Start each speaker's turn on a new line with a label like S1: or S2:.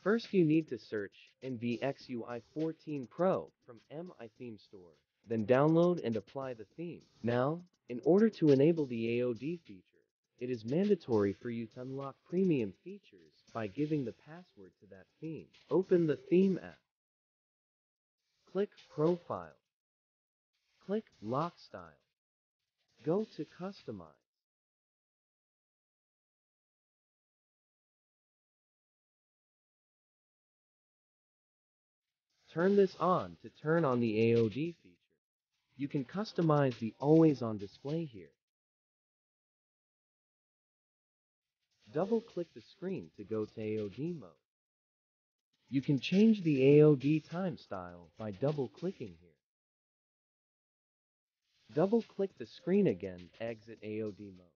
S1: First, you need to search NVXui 14 Pro from MIUI Themes Store. Then download and apply the theme. Now, in order to enable the AOD feature, it is mandatory for you to unlock premium features by giving the password to that theme. Open the theme app. Click Profile. Click Lock Style. Go to Customize. Turn this on to turn on the AOD feature. You can customize the always-on display here. Double-click the screen to go to AOD mode. You can change the AOD time style by double-clicking here. Double-click the screen again, exit AOD mode.